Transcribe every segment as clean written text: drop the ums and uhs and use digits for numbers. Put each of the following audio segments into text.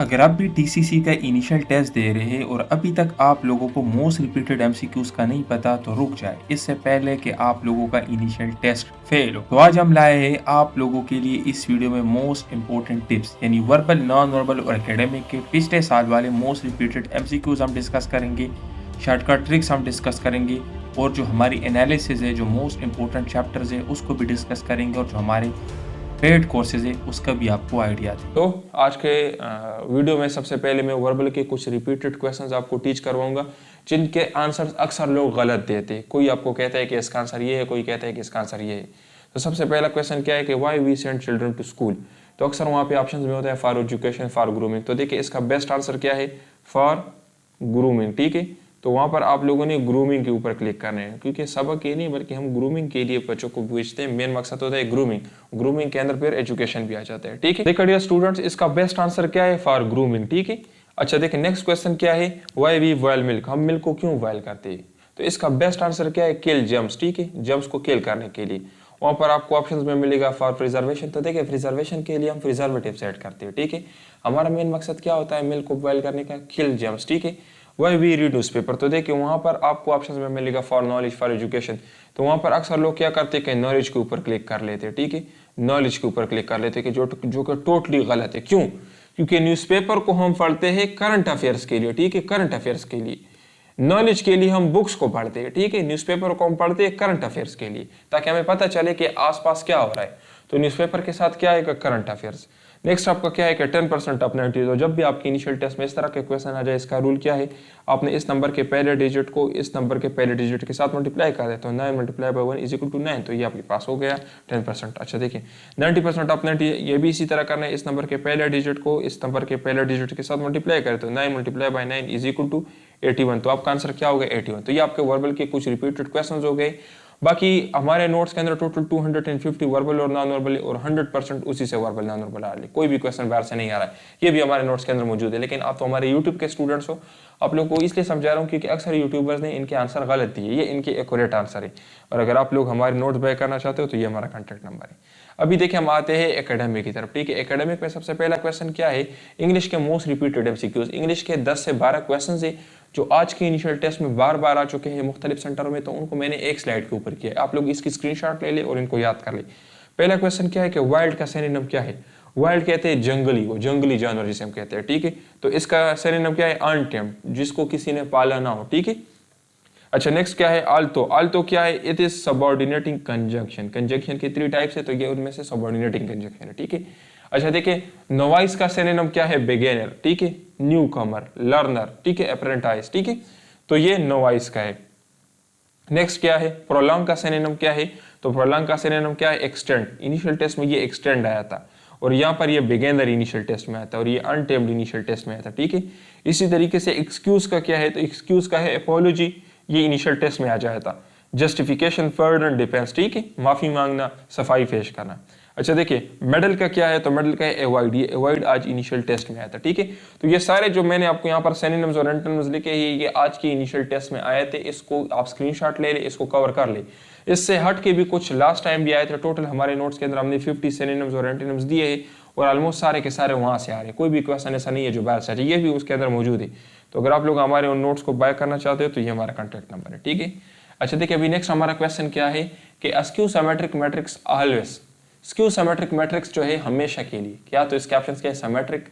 अगर आप भी टीसीसी का इनिशियल टेस्ट दे रहे हैं और अभी तक आप लोगों को मोस्ट रिपीटेड एमसीक्यूज का नहीं पता तो रुक जाए इससे पहले कि आप लोगों का इनिशियल टेस्ट फेल हो। तो आज हम लाए हैं आप लोगों के लिए इस वीडियो में मोस्ट इंपोर्टेंट टिप्स यानी वर्बल, नॉन वर्बल और एकेडमिक के पिछले साल वाले मोस्ट रिपीटेड एमसीक्यूज हम डिस्कस करेंगे, शॉर्टकट ट्रिक्स हम डिस्कस करेंगे और जो हमारी एनालिसिस है, जो मोस्ट इंपोर्टेंट चैप्टर्स है उसको भी डिस्कस करेंगे और जो हमारे पेड कोर्सेज है उसका भी आपको आइडिया दे। तो आज के वीडियो में सबसे पहले मैं वर्बल के कुछ रिपीटेड क्वेश्चंस आपको टीच करवाऊंगा जिनके आंसर अक्सर लोग गलत देते हैं। कोई आपको कहता है कि इसका आंसर ये है, कोई कहता है कि इसका आंसर ये है। तो सबसे पहला क्वेश्चन क्या है कि why we send children to school. तो अक्सर वहाँ पे ऑप्शन में होता है फॉर एजुकेशन, फॉर ग्रूमिंग। तो देखिए इसका बेस्ट आंसर क्या है, फॉर ग्रूमिंग। ठीक है, तो वहाँ पर आप लोगों ने ग्रूमिंग के ऊपर क्लिक करना है, क्योंकि सबक ये नहीं बल्कि हम ग्रूमिंग के लिए बच्चों को भेजते हैं। मेन मकसद होता है ग्रूमिंग, ग्रूमिंग के अंदर फिर एजुकेशन भी आ जाता है। ठीक है, देखिए डियर स्टूडेंट्स, इसका बेस्ट आंसर क्या है, फॉर ग्रूमिंग। ठीक है, अच्छा देखिए नेक्स्ट क्वेश्चन क्या है, व्हाई वी बॉयल मिल्क। हम मिल्क को क्यों बॉयल करते हैं। तो इसका बेस्ट आंसर क्या है, किल जर्म्स। ठीक है, जर्म्स को किल करने के लिए। वहाँ पर आपको ऑप्शंस में मिलेगा फॉर प्रिजर्वेशन। तो देखिए प्रिजर्वेशन के लिए हम प्रिजर्वेटिव ऐड करते हैं। ठीक है, हमारा मेन मकसद क्या होता है मिल्क को बॉयल करने का, किल जर्म्स। ठीक है, वाई वी रीड न्यूज़पेपर। तो देखिए वहाँ पर आपको ऑप्शन में मिलेगा फॉर नॉलेज, फॉर एजुकेशन। तो वहाँ पर अक्सर लोग क्या करते हैं कि नॉलेज के ऊपर क्लिक कर लेते हैं। ठीक है, नॉलेज के ऊपर क्लिक कर लेते हैं कि जो कि टोटली गलत है। क्यों, क्योंकि न्यूज़पेपर को हम पढ़ते हैं करंट अफेयर्स के लिए। ठीक है, करंट अफेयर्स के लिए। नॉलेज के लिए हम बुक्स को पढ़ते हैं। ठीक है, न्यूज़पेपर को हम पढ़ते हैं करंट अफेयर्स के लिए, ताकि हमें पता चले कि आसपास क्या हो रहा है। तो न्यूज़पेपर के साथ क्या है, करंट अफेयर्स। नेक्स्ट आपका क्या है कि 10% ऑफ 90। तो जब भी आपके इनिशियल टेस्ट में इस तरह के क्वेश्चन आ जाए, इसका रूल क्या है, आपने इस नंबर के पहले डिजिट को इस नंबर के पहले डिजिट के साथ मल्टीप्लाई कर दे। तो 9 multiply by 1 is equal to 9। तो ये आपके पास हो गया 10%। अच्छा देखिए 90% ऑफ 90, ये भी इसी तरह करना है। इस नंबर के पहले डिजिट को इस नंबर के पहले डिजिट के साथ मल्टीप्लाई करें तो 9 multiply by 9 is equal to 81। तो आपका आंसर क्या हो गया, 81। तो ये आपके वर्बल के कुछ रिपीटेड क्वेश्चन हो गए। बाकी हमारे नोट्स के अंदर टोटल 250 वर्बल और नॉन वर्बल और 100% उसी से वर्बल नॉन वर्बल आ रही है। कोई भी क्वेश्चन बाहर से नहीं आ रहा है, ये भी हमारे नोट्स के अंदर मौजूद है। लेकिन आप तो हमारे यूट्यूब के स्टूडेंट्स हो, आप लोग को इसलिए समझा रहा हूँ क्योंकि अक्सर यूट्यूबर्स ने इनके आंसर गलत दिए, ये इनके एक्यूरेट आंसर है। और अगर आप लोग हमारे नोट्स बाय करना चाहते हो तो ये हमारा कॉन्टैक्ट नंबर है। अभी देखिए हम आते हैं एकेडमिक की तरफ। ठीक है, एकेडमिक में सबसे पहला क्वेश्चन क्या है, इंग्लिश के मोस्ट रिपीटेड एमसीक्यूज। इंग्लिश के 10 से 12 क्वेश्चन है जो आज के इनिशियल टेस्ट में बार बार आ चुके हैं मुख्तलिफ सेंटरों में। तो उनको मैंने एक स्लाइड के ऊपर किया, आप लोग इसकी स्क्रीनशॉट ले ले और इनको याद कर ले। पहला क्वेश्चन क्या है कि वाइल्ड का सिनोनिम क्या है। वाइल्ड कहते हैं जंगली, वो जंगली जानवर जिसे हम कहते हैं। ठीक है, तो इसका सिनोनिम क्या है, अनटेम्ड, जिसको किसी ने पाला ना हो। ठीक है, अच्छा नेक्स्ट क्या है, आल्तो। आल्तो क्या है, it is subordinating conjunction. Conjunction के 3 टाइप्स है, तो ये उनमें से सबऑर्डिनेटिंग कंजंक्शन है। ठीक है, अच्छा देखिए नोवाइस का सिनोनिम क्या है, बिगिनर। ठीक है, न्यू कमर, लर्नर। ठीक है, अप्रेंटाइज। ठीक है, तो ये नोवाइस का है। नेक्स्ट क्या है, प्रोलॉन्ग का सिनोनिम क्या है। तो प्रोलॉन्ग का सिनोनिम क्या है, एक्सटेंड। इनिशियल टेस्ट में ये एक्सटेंड आया था और यहाँ पर ये बिगिनर इनिशियल टेस्ट में आया था और ये अनटेम्ड इनिशियल टेस्ट में आया था। ठीक है, इसी तरीके से एक्सक्यूज का क्या है, तो एक्सक्यूज का है अपोलॉजी, ये इनिशियल टेस्ट में आ जाया था। Justification, pardon, defence. ठीक है, माफी मांगना, सफाई पेश करना। अच्छा देखिए मेडल का क्या है, तो मेडल का है अवॉइड। ये अवॉइड आज इनिशियल टेस्ट में आया था। ठीक है, तो ये सारे जो मैंने आपको यहाँ पर सिनोनिम्स और एंटोनिम्स लिखे हैं, ये आज के इनिशियल टेस्ट में आए थे। इसको आप स्क्रीनशॉट ले ले, इसको कवर कर ले। इससे हट के भी कुछ लास्ट टाइम भी आए थे। टोटल हमारे नोट्स के अंदर हमने 50 सिनोनिम्स और एंटोनिम्स दिए हैं और ऑलमोस्ट सारे के सारे वहाँ से आ रहे हैं। कोई भी क्वेश्चन ऐसा नहीं है जो बाहर से, ये भी उसके अंदर मौजूद है। तो अगर आप लोग हमारे उन नोट्स को बाय करना चाहते हो तो ये हमारा कॉन्टैक्ट नंबर है। ठीक है, अच्छा देखिए अभी नेक्स्ट हमारा क्वेश्चन क्या है कि skew symmetric matrix always. Skew symmetric matrix जो है हमेशा के लिए क्या, तो इसके ऑप्शंस क्या है, सिमेट्रिक,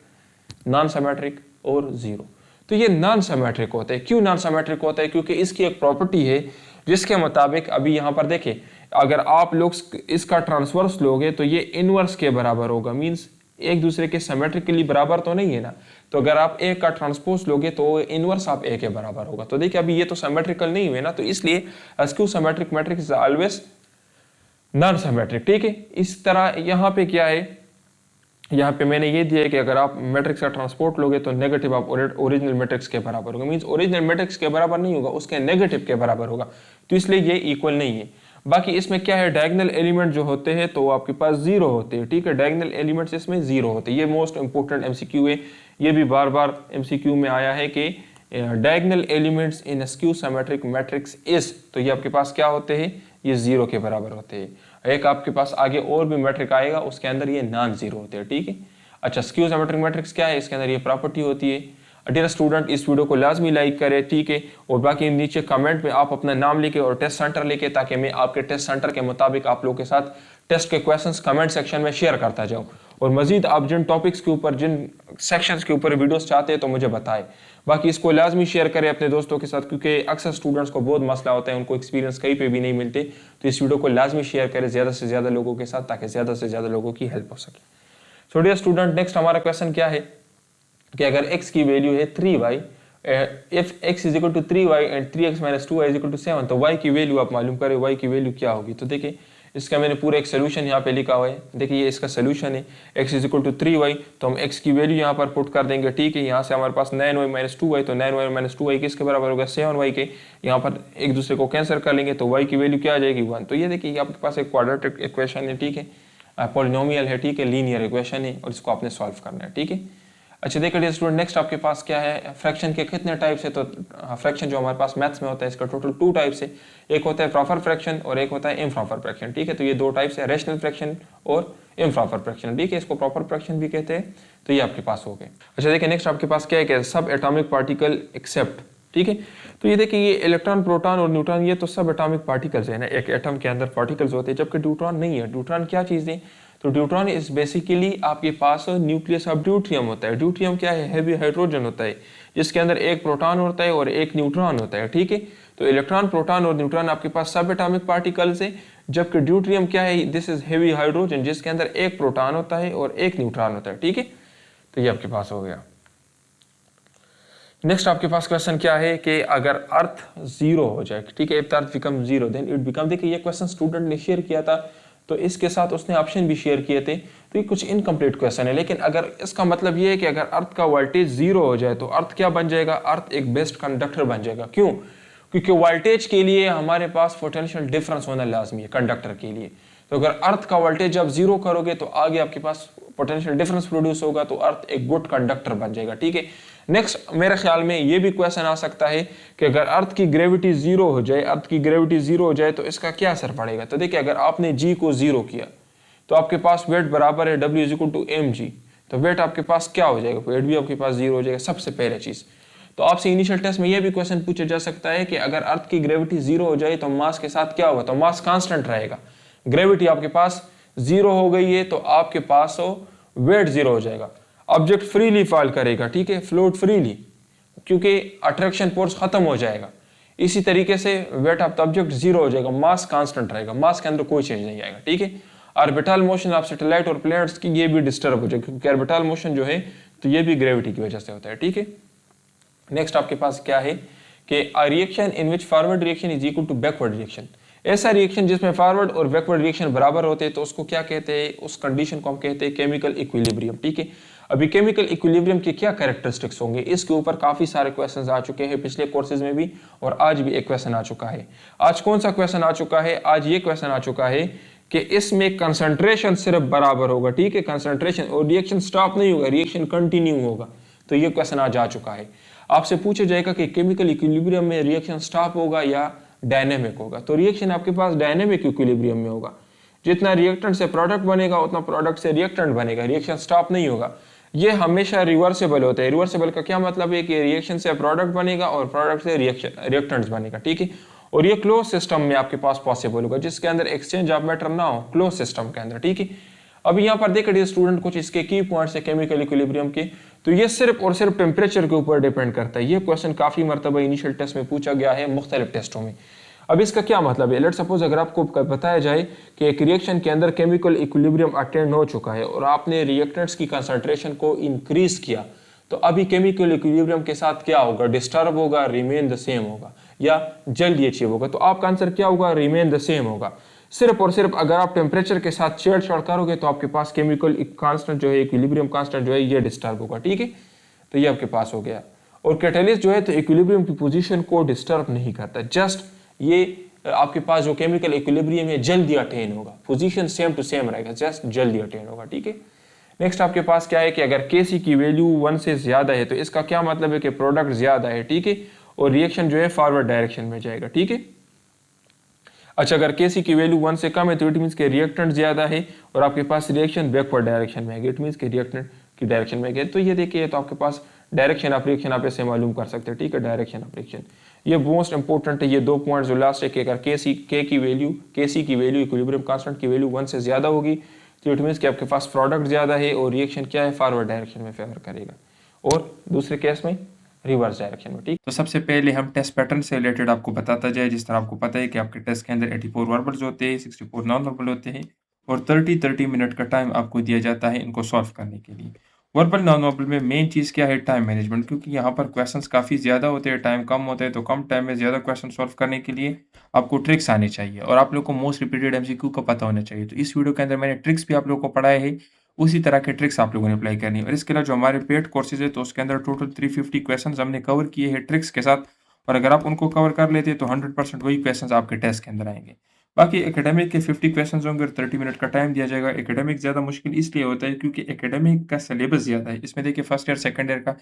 नॉन सिमेट्रिक और जीरो। तो ये नॉन सिमेट्रिक होता है। क्यों नॉन सिमेट्रिक होता है, क्योंकि इसकी एक प्रॉपर्टी है जिसके मुताबिक अभी यहाँ पर देखिए अगर आप लोग इसका ट्रांसवर्स लोगे तो ये इनवर्स के बराबर होगा। मींस एक दूसरे के सिमेट्रिकली बराबर तो नहीं है ना। तो अगर आप ए का ट्रांसपोज लोगे तो इनवर्स आप ए के बराबर होगा। तो देखिए अभी ये तो सिमेट्रिकल नहीं हुए ना, तो इसलिए skew symmetric matrix is always non symmetric. ठीक है, इस तरह यहाँ पे क्या है, यहाँ पे मैंने ये दिया है कि अगर आप मैट्रिक्स का ट्रांसपोर्ट लोगे तो नेगेटिव आप ओरिजिनल मैट्रिक्स के बराबर होगा। मींस ओरिजिनल मैट्रिक्स के बराबर नहीं होगा, उसके नेगेटिव के बराबर होगा। तो इसलिए ये इक्वल नहीं है। बाकी इसमें क्या है, डायगोनल एलिमेंट जो होते हैं तो आपके पास जीरो होते हैं। ठीक है, डायगोनल एलिमेंट्स इसमें जीरो होते हैं। ये मोस्ट इंपोर्टेंट एमसीक्यू है, ये भी बार बार एमसीक्यू में आया है कि diagonal elements in skew symmetric matrix is, तो ये आपके पास क्या होते हैं, ये जीरो के बराबर होते हैं। एक आपके पास आगे और भी मैट्रिक आएगा उसके अंदर ये नॉन जीरो होते हैं। ठीक है, अच्छा, स्क्यू सिमेट्रिक मैट्रिक्स क्या है, इसके अंदर ये प्रॉपर्टी होती है। डियर स्टूडेंट, इस वीडियो को लाजमी लाइक करें, ठीक है, और बाकी नीचे कमेंट में आप अपना नाम लिखे और टेस्ट सेंटर लिखे, ताकि मैं आपके टेस्ट सेंटर के मुताबिक आप लोगों के साथ टेस्ट के क्वेश्चंस कमेंट सेक्शन में शेयर करता जाऊं। और मजीद आप जिन टॉपिक्स के ऊपर, जिन सेक्शंस के ऊपर वीडियोस चाहते हैं तो मुझे बताएं। बाकी इसको लाजमी शेयर करें अपने दोस्तों के साथ, क्योंकि अक्सर स्टूडेंट्स को बहुत मसला होता है, उनको एक्सपीरियंस कहीं पे भी नहीं मिलते। तो इस वीडियो को लाजमी शेयर करें ज़्यादा से ज़्यादा लोगों के साथ, ताकि ज़्यादा से ज़्यादा लोगों की हेल्प हो सके। सो डियर स्टूडेंट, नेक्स्ट हमारा क्वेश्चन क्या है कि अगर x की वैल्यू है 3y, if x is equal to 3y and 3x minus 2y is equal to 7, तो y की वैल्यू आप मालूम करें, y की वैल्यू क्या होगी। तो देखिए इसका मैंने पूरा एक सोल्यूशन यहाँ पे लिखा हुआ है। देखिए ये इसका सोल्यूशन है, x is equal to 3y, तो हम x की वैल्यू यहाँ पर पुट कर देंगे, ठीक है। यहाँ से हमारे पास 9y माइनस 2y, तो 9y माइनस 2y किसके बराबर होगा, 7y के। यहाँ पर एक दूसरे को कैंसिल कर लेंगे, तो y की वैल्यू क्या आ जाएगी, 1। तो ये देखिए आपके पास एक क्वाड्रेटिक इक्वेशन है, ठीक है, पॉलिनोमियल है, ठीक है, लीनियर इक्वेशन है, और इसको आपने सॉल्व करना है, ठीक है। अच्छा देखिए स्टूडेंट, नेक्स्ट आपके पास क्या है, फ्रैक्शन के कितने टाइप्स है। तो फ्रैक्शन जो हमारे पास मैथ्स में होता है, इसका टोटल 2 टाइप्स है। एक होता है प्रॉपर फ्रैक्शन और एक होता है इम्प्रॉपर फ्रैक्शन, ठीक है। तो ये 2 टाइप्स है, रैशनल फ्रैक्शन और इम्प्रॉपर फ्रैक्शन, ठीक है। इसको प्रॉपर फ्रैक्शन भी कहते हैं। तो ये आपके पास हो गए। अच्छा देखिए नेक्स्ट आपके पास क्या है कि सब एटॉमिक पार्टिकल एक्सेप्ट, ठीक है। तो ये देखिए ये इलेक्ट्रॉन, प्रोटॉन और न्यूट्रॉन, ये तो सब एटॉमिक पार्टिकल्स है ना, एक एटम के अंदर पार्टिकल्स होते हैं, जबकि ड्यूट्रॉन नहीं है। ड्यूट्रॉन क्या चीज़ है, तो ड्यूट्रॉन इज बेसिकली आपके पास न्यूक्लियस ऑफ ड्यूट्रियम होता है। ड्यूट्रियम क्या है, हैवी हाइड्रोजन होता है, जिसके अंदर एक प्रोटॉन होता है और एक न्यूट्रॉन होता है, ठीक है। तो इलेक्ट्रॉन, प्रोटॉन और न्यूट्रॉन आपके पास सब एटॉमिक पार्टिकल्स है, जबकि ड्यूट्रियम क्या है, दिस इज हैवी हाइड्रोजन, जिसके अंदर एक प्रोटॉन होता है और एक न्यूट्रॉन होता है, ठीक है। तो ये आपके पास हो गया। नेक्स्ट आपके पास क्वेश्चन क्या है कि अगर अर्थ 0 हो जाए, ठीक है, if the earth become 0 then it become, देखिए ये क्वेश्चन स्टूडेंट ने शेयर किया था, तो इसके साथ उसने ऑप्शन भी शेयर किए थे। तो ये कुछ इनकम्प्लीट क्वेश्चन है, लेकिन अगर इसका मतलब ये है कि अगर अर्थ का वोल्टेज 0 हो जाए तो अर्थ क्या बन जाएगा, अर्थ एक बेस्ट कंडक्टर बन जाएगा। क्यों, क्योंकि वोल्टेज के लिए हमारे पास पोटेंशियल डिफरेंस होना लाजमी है कंडक्टर के लिए। तो अगर अर्थ का वोल्टेज जब 0 करोगे तो आगे आपके पास पोटेंशियल डिफरेंस प्रोड्यूस होगा, तो अर्थ एक गुड कंडक्टर बन जाएगा, ठीक है। नेक्स्ट मेरे ख्याल में ये भी क्वेश्चन आ सकता है कि अगर अर्थ की ग्रेविटी 0 हो जाए, अर्थ की ग्रेविटी 0 हो जाए तो इसका क्या असर पड़ेगा। तो देखिए अगर आपने जी को 0 किया तो आपके पास वेट बराबर है W is equal to mg, तो वेट आपके पास क्या हो जाएगा, वेट भी आपके पास 0 हो जाएगा, सबसे पहले चीज। तो आपसे इनिशियल टेस्ट में यह भी क्वेश्चन पूछा जा सकता है कि अगर अर्थ की ग्रेविटी 0 हो जाए तो मास के साथ क्या होगा, तो मास कांस्टेंट रहेगा। ग्रेविटी आपके पास 0 हो गई है तो आपके पास वेट 0 हो जाएगा, ऑब्जेक्ट फ्रीली फॉल करेगा, ठीक है, फ्लोट फ्रीली, क्योंकि अट्रैक्शन फोर्स खत्म हो जाएगा। इसी तरीके से वेट ऑफ द ऑब्जेक्ट 0 हो जाएगा, मास कांस्टेंट रहेगा, मास के अंदर कोई चेंज नहीं आएगा, ठीक है। ऑर्बिटल मोशन ऑफ सैटेलाइट और प्लैनेट्स की ये भी डिस्टर्ब हो जाएगा, क्योंकि ऑर्बिटल मोशन जो है तो ये भी ग्रेविटी की वजह से होता है, ठीक है। नेक्स्ट आपके पास क्या है कि reaction in which forward reaction is equal to backward reaction, ऐसा रिएक्शन जिसमें फॉरवर्ड और बैकवर्ड रिएक्शन बराबर होते हैं, तो उसको क्या कहते हैं, उस कंडीशन को हम कहते हैं केमिकल इक्विलिब्रियम, ठीक है। अभी केमिकल इक्विलिब्रियम के क्या कैरेक्टरिस्टिक्स होंगे, इसके ऊपर काफी सारे क्वेश्चंस आ चुके हैं पिछले कोर्सेज में भी, और आज भी एक क्वेश्चन आ चुका है। आज कौन सा क्वेश्चन आ चुका है, आज ये क्वेश्चन आ चुका है कि इसमें कंसंट्रेशन सिर्फ बराबर होगा, ठीक है, कंसंट्रेशन, और रिएक्शन स्टॉप नहीं होगा, रिएक्शन कंटिन्यू होगा। तो ये क्वेश्चन आज आ चुका है। आपसे पूछा जाएगा कि केमिकल इक्विलिब्रियम में रिएक्शन स्टॉप होगा या डायनेमिक होगा। तो रिएक्शन आपके पास डायनेमिक इक्विलिब्रियम में होगा, जितना रिएक्टेंट से प्रोडक्ट बनेगा उतना प्रोडक्ट से रिएक्टेंट बनेगा, रिएक्शन स्टॉप नहीं होगा। ये हमेशा रिवर्सिबल होता है। रिवर्सिबल का क्या मतलब है कि रिएक्शन से प्रोडक्ट बनेगा और प्रोडक्ट से रिएक्टेंट्स बनेगा, ठीक है। और ये क्लोज सिस्टम में आपके पास पॉसिबल होगा, जिसके अंदर एक्सचेंज ऑफ मैटर ना हो, क्लोज सिस्टम के अंदर, ठीक है। अब यहाँ पर देखिए स्टूडेंट कुछ इसके की पॉइंट्स है केमिकल इक्विलिब्रियम के। तो ये सिर्फ और सिर्फ टेम्परेचर के ऊपर डिपेंड करता है। ये क्वेश्चन काफी मरतबा इनिशियल टेस्ट में पूछा गया है, मुख्तलिफ टेस्टों में। अब इसका क्या मतलब है, लेट सपोज अगर आपको बताया जाए कि एक रिएक्शन के अंदर केमिकल इक्विलिब्रियम अटेंड हो चुका है और आपने रिएक्टेंट्स की कंसंट्रेशन को इंक्रीज किया, तो अभी केमिकल इक्विलिब्रियम के साथ क्या होगा, डिस्टर्ब होगा, रिमेन द सेम होगा, या जल्दी अचीव होगा। तो आपका आंसर क्या होगा, रिमेन द सेम होगा। सिर्फ और सिर्फ अगर आप टेम्परेचर के साथ छेड़छाड़ करोगे तो आपके पास केमिकल कांस्टेंट जो है, इक्विलिब्रियम कांस्टेंट जो है, ये डिस्टर्ब होगा, ठीक है। तो ये आपके पास हो गया। और कैटलिस्ट जो है तो इक्विलिब्रियम की पोजीशन को डिस्टर्ब नहीं करता, जस्ट ये आपके पास जो केमिकल इक्विलिब्रियम है जल्दी अटेन होगा, पोजीशन सेम टू सेम रहेगा, जस्ट जल्दी अटेन होगा, ठीक है। नेक्स्ट आपके पास क्या है कि अगर Kc की वैल्यू 1 से ज्यादा है तो इसका क्या मतलब है कि प्रोडक्ट ज्यादा है, ठीक है, और रिएक्शन जो है फॉरवर्ड डायरेक्शन में जाएगा, ठीक है। अच्छा अगर Kc की वैल्यू 1 से कम है तो इट मींस के रिएक्टेंट ज्यादा है और आपके पास रिएक्शन बैकवर्ड डायरेक्शन में है, इट मींस के रिएक्टेंट की डायरेक्शन में गए। तो ये देखिए तो आपके पास डायरेक्शन ऑफ रिएक्शन आप ऐसे मालूम कर सकते हैं, ठीक है, डायरेक्शन ऑफ रिएक्शन ये मोस्ट इंपॉर्टेंट है। ये 2 पॉइंट जो लास्ट है कि अगर के की वैल्यू इक्विलिब्रियम कांस्टेंट की वैल्यू 1 से ज्यादा होगी तो इट मीन्स कि आपके पास प्रोडक्ट ज्यादा है और रिएक्शन क्या है, फॉरवर्ड डायरेक्शन में फेवर करेगा, और दूसरे केस में रिवर्स डायरेक्शन में। ठीक, तो सबसे पहले हम टेस्ट पैटर्न से रिलेटेड आपको बताता जाए। जिस तरह आपको पता है कि आपके टेस्ट के अंदर 84 वर्बल्स होते हैं, 64 नॉन वर्बल होते हैं और 30 मिनट का टाइम आपको दिया जाता है इनको सॉल्व करने के लिए। वर्बल नॉन वर्बल में मेन चीज़ क्या है, टाइम मैनेजमेंट, क्योंकि यहाँ पर क्वेश्चंस काफ़ी ज़्यादा होते हैं, टाइम कम होता है, तो कम टाइम में ज़्यादा क्वेश्चन सॉल्व करने के लिए आपको ट्रिक्स आने चाहिए और आप लोग को मोस्ट रिपीटेड एमसीक्यू का पता होना चाहिए। तो इस वीडियो के अंदर मैंने ट्रिक्स भी आप लोगों को पढ़ाए हैं, उसी तरह के ट्रिक्स आप लोगों ने अप्लाई करनी है। और इसके अलावा जो हमारे पेड कोर्सेज है तो उसके अंदर टोटल 350 क्वेश्चंस हमने कवर किए हैं ट्रिक्स के साथ, और अगर आप उनको कवर कर लेते हैं तो 100% वही क्वेश्चंस आपके टेस्ट के अंदर आएंगे। बाकी एकेडमिक के 50 क्वेश्चंस होंगे और 30 मिनट का टाइम दिया जाएगा। एकेडमिक ज़्यादा मुश्किल इसलिए होता है क्योंकि एकेडमिक का सिलेबस ज़्यादा है। इसमें देखिए फर्स्ट ईयर सेकंड ईयर का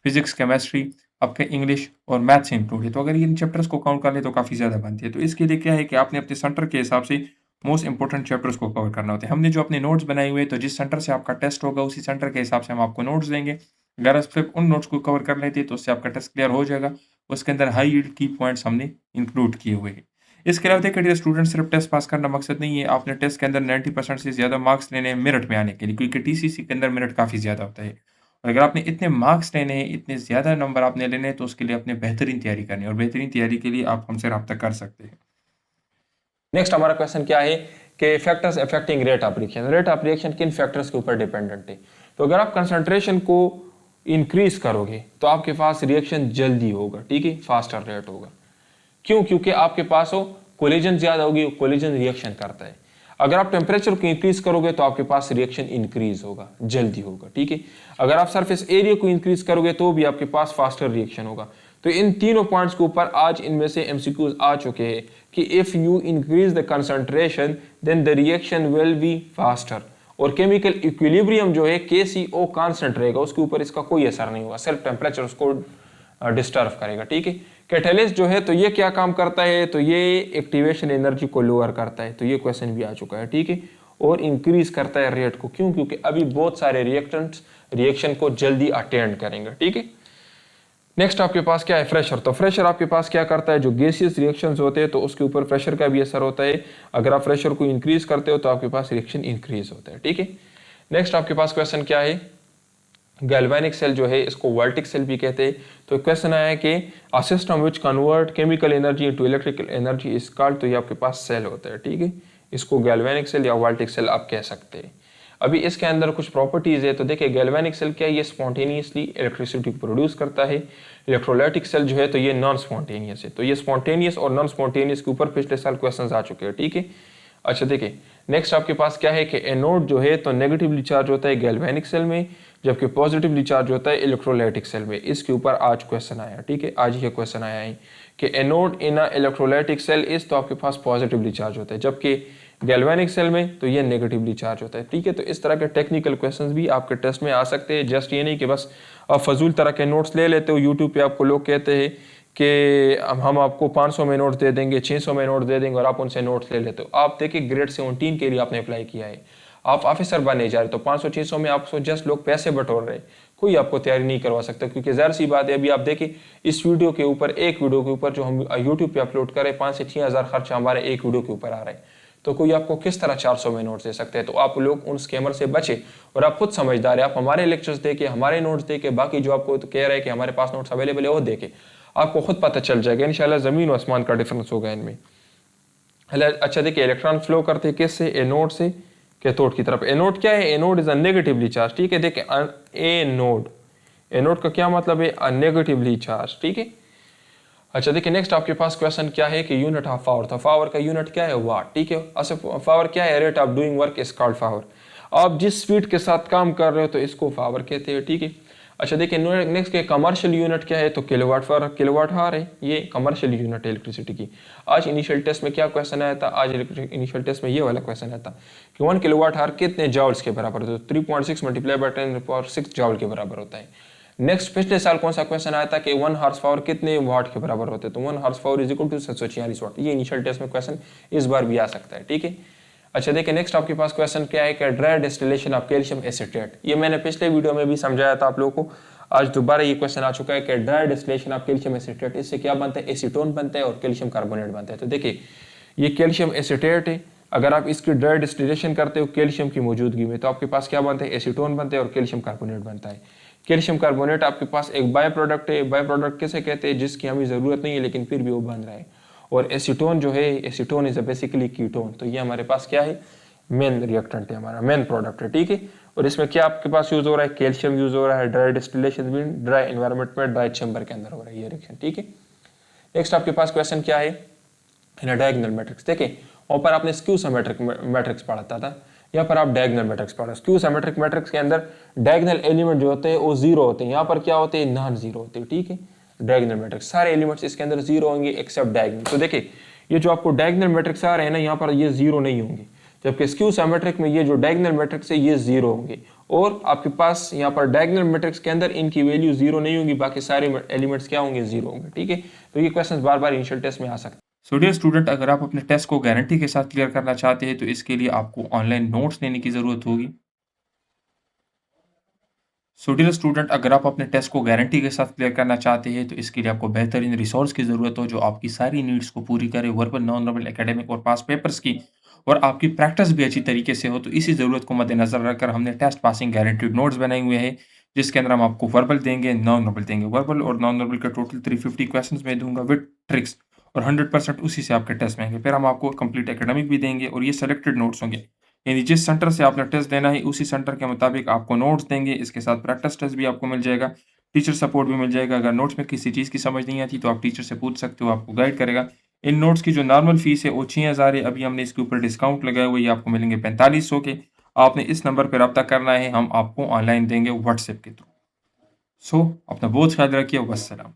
फिजिक्स, केमिस्ट्री, आपके इंग्लिश और मैथ्स इंक्लूड है। तो अगर इन चैप्टर्स को काउंट कर ले तो काफ़ी ज़्यादा बनती है। तो इसके लिए क्या है कि आपने अपने सेंटर के हिसाब से मोस्ट इंपॉर्टेंट चैप्टर्स को कवर करना होता है। हमने जो अपने नोट्स बनाए हुए हैं तो जिस सेंटर से आपका टेस्ट होगा उसी सेंटर के हिसाब से हम आपको नोट्स देंगे। अगर आप सिर्फ उन नोट्स को कवर कर लेते हैं तो उससे आपका टेस्ट क्लियर हो जाएगा। उसके अंदर हाई यील्ड की पॉइंट्स हमने इंक्लूड किए हुए हैं। इसके अलावा देखिए स्टूडेंट सिर्फ टेस्ट पास करना मकसद नहीं है, आपने टेस्ट के अंदर 90% से ज़्यादा मार्क्स लेने हैं मेरिट में आने के लिए, क्योंकि टीसीसी के अंदर मेरिट काफ़ी ज़्यादा होता है। और अगर आपने इतने मार्क्स लेने हैं, इतने ज़्यादा नंबर आपने लेने हैं तो उसके लिए आपने बेहतरीन तैयारी करनी है और बेहतरीन तैयारी के लिए आप हमसे रब्ता कर सकते हैं। नेक्स्ट हमारा क्वेश्चन क्या है कि factors affecting rate of reaction. Rate of reaction किन फैक्टर्स के ऊपर डिपेंडेंट है? तो अगर आप कंसंट्रेशन को इंक्रीज करोगे तो आपके पास रिएक्शन जल्दी होगा, ठीक है, फास्टर रेट होगा। क्यों? क्योंकि आपके पास हो कोलिजन ज्यादा होगी, कोलिजन रिएक्शन करता है। अगर आप टेम्परेचर को इंक्रीज करोगे तो आपके पास रिएक्शन इंक्रीज होगा, जल्दी होगा, ठीक है। अगर आप सरफेस एरिया को इंक्रीज करोगे तो भी आपके पास फास्टर रिएक्शन होगा। तो इन तीनों पॉइंट्स के ऊपर आज इनमें से एमसीक्यूज आ चुके हैं कि if you increase the concentration then the reaction will be faster. और केमिकल इक्विलिब्रियम जो है KCO कांस्टेंट रहेगा, उसके ऊपर इसका कोई असर नहीं होगा, सिर्फ टेम्परेचर उसको डिस्टर्ब करेगा, ठीक है। कैटलिस्ट जो है तो ये क्या काम करता है, तो ये एक्टिवेशन एनर्जी को लोअर करता है, तो ये क्वेश्चन भी आ चुका है, ठीक है। और इंक्रीज करता है रेट को, क्यों? क्योंकि अभी बहुत सारे रिएक्टेंट्स रिएक्शन को जल्दी अटेंड करेंगे, ठीक है। नेक्स्ट आपके पास क्या है, प्रेशर। तो प्रेशर आपके पास क्या करता है, जो गैसियस रिएक्शंस होते हैं तो उसके ऊपर प्रेशर का भी असर होता है। अगर आप प्रेशर को इंक्रीज करते हो तो आपके पास रिएक्शन इंक्रीज होता है, ठीक है। नेक्स्ट आपके पास क्वेश्चन क्या है, गैल्वेनिक सेल जो है इसको वोल्टिक सेल भी कहते हैं। तो क्वेश्चन आया है कि a system which convert chemical energy into electrical energy is called, तो ये आपके पास सेल होता है, ठीक है। इसको गैल्वेनिक सेल या वोल्टिक सेल आप कह सकते हैं। अभी इसके अंदर कुछ प्रॉपर्टीज है, तो देखिए गैल्वेनिक सेल क्या है, ये स्पॉन्टेनियसली इलेक्ट्रिसिटी को प्रोड्यूस करता है। इलेक्ट्रोलाइटिक सेल जो है तो ये नॉन स्पॉन्टेनियस है। तो ये स्पॉन्टेनियस और नॉन स्पॉन्टेनियस के ऊपर पिछले साल क्वेश्चन आ चुके हैं, ठीक है। अच्छा देखिए नेक्स्ट आपके पास क्या है कि एनोड जो है तो नेगेटिवली चार्ज होता है गैल्वेनिक सेल में, जबकि पॉजिटिवली चार्ज होता है इलेक्ट्रोलाइटिक सेल में। इसके ऊपर आज क्वेश्चन आया, ठीक है, आज ये क्वेश्चन आया है कि anode in a electrolytic cell is, तो आपके पास पॉजिटिवली चार्ज होता है, जबकि गैल्वेनिक सेल में तो ये नेगेटिवली चार्ज होता है, ठीक है। तो इस तरह के टेक्निकल क्वेश्चंस भी आपके टेस्ट में आ सकते हैं। जस्ट ये नहीं कि बस आप फजूल तरह के नोट्स ले लेते हो। यूट्यूब पे आपको लोग कहते हैं कि हम आपको 500 में नोट दे देंगे, 600 में नोट दे देंगे और आप उनसे नोट्स ले लेते हो। आप देखिए ग्रेड 17 के लिए आपने अप्लाई किया है, आप ऑफिसर बनने जा रहे, तो 500-600 में आपको जस्ट लोग पैसे बटोर रहे, कोई आपको तैयारी नहीं करवा सकता। क्योंकि ज़ाहिर सी बात है, अभी आप देखिए इस वीडियो के ऊपर, एक वीडियो के ऊपर जो हम यूट्यूब पे अपलोड करें, 5 से 6 हज़ार खर्चा हमारे एक वीडियो के ऊपर आ रहा है, तो कोई आपको किस तरह 400 में नोट्स दे सकते हैं। तो आप लोग उन स्कैमर से बचे और आप खुद समझदार है। आप हमारे लेक्चर्स दे के, हमारे नोट्स दे के, बाकी जो आपको तो कह रहे हैं कि हमारे पास नोट्स अवेलेबल है वो दे के आपको खुद पता चल जाएगा इंशाल्लाह, ज़मीन और आसमान का डिफरेंस होगा इनमें। अच्छा देखिए इलेक्ट्रॉन फ्लो करते हैं किससे, एनोड से कैथोड की तरफ। एनोड क्या है, anode is a negatively charge, ठीक है। देखिए एनोड, एनोड का क्या मतलब है, अ नेगेटिवली चार्ज, ठीक है। अच्छा देखिए नेक्स्ट आपके पास क्वेश्चन क्या है कि यूनिट ऑफ पावर। तो पावर का यूनिट क्या है, वाट, ठीक है। अच्छा पावर क्या है, rate of doing work is called power. आप जिस स्पीड के साथ काम कर रहे हो तो इसको पावर कहते हैं, ठीक है। अच्छा देखिए नेक्स्ट के कमर्शियल यूनिट क्या है, तो किलोवाट फॉर किलोवाट हावर है, ये कमर्शियल यूनिट है इलेक्ट्रिसिटी की। आज इनिशियल टेस्ट में क्या क्वेश्चन आया था, आज इनिशियल टेस्ट में ये वाला क्वेश्चन आया था कि 1 किलोवाट हावर कितने जाउल्स के बराबर होता है, तो 3.6 मल्टीप्लाई बाय 10⁶ जाउल के बराबर होता है। नेक्स्ट पिछले साल कौन सा क्वेश्चन आया था कि 1 हॉर्स पावर कितने वाट के बराबर होते हैं, तो 1 horsepower is equal to 746 watt. ये इनिशियल टेस्ट में क्वेश्चन इस बार भी आ सकता है, ठीक है। अच्छा देखिए नेक्स्ट आपके पास क्वेश्चन क्या है कि dry distillation of calcium acetate. ये मैंने पिछले वीडियो में भी समझाया था आप लोगों को, आज दोबारा ये क्वेश्चन आ चुका है कि dry distillation of calcium acetate, इससे क्या बनता है, एसीटोन बनता है और कैल्शियम कार्बोनेट बनता है। तो देखिए ये कैल्शियम एसीटेट है, अगर आप इसकी ड्राई डिस्टिलेशन करते हो कैल्शियम की मौजूदगी में तो आपके पास क्या बनता है, एसीटोन बनते हैं और कैल्शियम कार्बोनेट बनता है। कैल्शियम कार्बोनेट आपके पास एक बाय प्रोडक्ट है, बाय प्रोडक्ट किसे कहते हैं, जिसकी हमें ज़रूरत नहीं है लेकिन फिर भी वो बन रहा है। और एसीटोन जो है, एसीटोन इज बेसिकली कीटोन, तो ये हमारे पास क्या है, मेन रिएक्टेंट है, हमारा मेन प्रोडक्ट है, ठीक है। और इसमें क्या आपके पास यूज हो रहा है, कैल्शियम यूज हो रहा है ड्राई डिस्टिलेशन में, ड्राई एनवायरनमेंट में, ड्राई चैम्बर के अंदर हो रहा है ये रिएक्शन, ठीक है। नेक्स्ट आपके पास क्वेश्चन क्या है, डायगोनल मैट्रिक्स। देखिए वहाँ पर आपने स्क्यू सिमेट्रिक मैट्रिक्स पढ़ा था, यहाँ पर आप डायगोनल मैट्रिक्स पढ़ो। स्क्यू सिमेट्रिक मैट्रिक्स के अंदर डायगोनल एलिमेंट जो होते हैं वो जीरो होते हैं, यहाँ पर क्या होते हैं, नॉन जीरो होते हैं, ठीक है। डायगोनल मैट्रिक्स सारे एलिमेंट्स इसके अंदर जीरो होंगे एक्सेप्ट डायगोनल। तो देखिए ये जो आपको डायगोनल मैट्रिक्स आ रहे हैं ना, यहाँ पर ये जीरो नहीं होंगे, जबकि स्क्यू सिमेट्रिक में ये जो डायगोनल मैट्रिक्स है ये जीरो होंगे। और आपके पास यहाँ पर डायगोनल मैट्रिक्स के अंदर इनकी वैल्यू जीरो नहीं होगी, बाकी सारे एलिमेंट्स क्या होंगे, जीरो होंगे, ठीक है। तो ये क्वेश्चन बार बार इनिशियल टेस्ट में आ सकते हैं। सो डियर स्टूडेंट, अगर आप अपने टेस्ट को गारंटी के साथ क्लियर करना चाहते हैं तो इसके लिए आपको ऑनलाइन नोट्स लेने की ज़रूरत होगी। सो डियर स्टूडेंट, अगर आप अपने टेस्ट को गारंटी के साथ क्लियर करना चाहते हैं तो इसके लिए आपको बेहतरीन रिसोर्स की ज़रूरत हो जो आपकी सारी नीड्स को पूरी करे, वर्बल, नॉन वर्बल, एकेडमिक और पास पेपर्स की, और आपकी प्रैक्टिस भी अच्छी तरीके से हो। तो इसी ज़रूरत को मद्देनज़र रखकर हमने टेस्ट पासिंग गारंटीड नोट्स बनाए हुए हैं, जिसके अंदर हम आपको वर्बल देंगे, नॉन वर्बल देंगे। वर्बल और नॉन वर्बल का टोटल 350 क्वेश्चंस मैं दूंगा विद ट्रिक्स, और 100% उसी से आपके टेस्ट में आएंगे। फिर हम आपको कंप्लीट एकेडमिक भी देंगे और ये सेलेक्टेड नोट्स होंगे, यानी जिस सेंटर से आपने टेस्ट देना है उसी सेंटर के मुताबिक आपको नोट्स देंगे। इसके साथ प्रैक्टिस टेस्ट भी आपको मिल जाएगा, टीचर सपोर्ट भी मिल जाएगा। अगर नोट्स में किसी चीज़ की समझ नहीं आती तो आप टीचर से पूछ सकते हो, आपको गाइड करेगा। इन नोट्स की जो नॉर्मल फीस है वो 6000 है, अभी हमने इसके ऊपर डिस्काउंट लगाया हुआ है, ये आपको मिलेंगे 4500 के। आपने इस नंबर पर रब्ता करना है, हम आपको ऑनलाइन देंगे व्हाट्सएप के थ्रू। सो अपना बहुत ख्याल रखिए, वस्सलाम।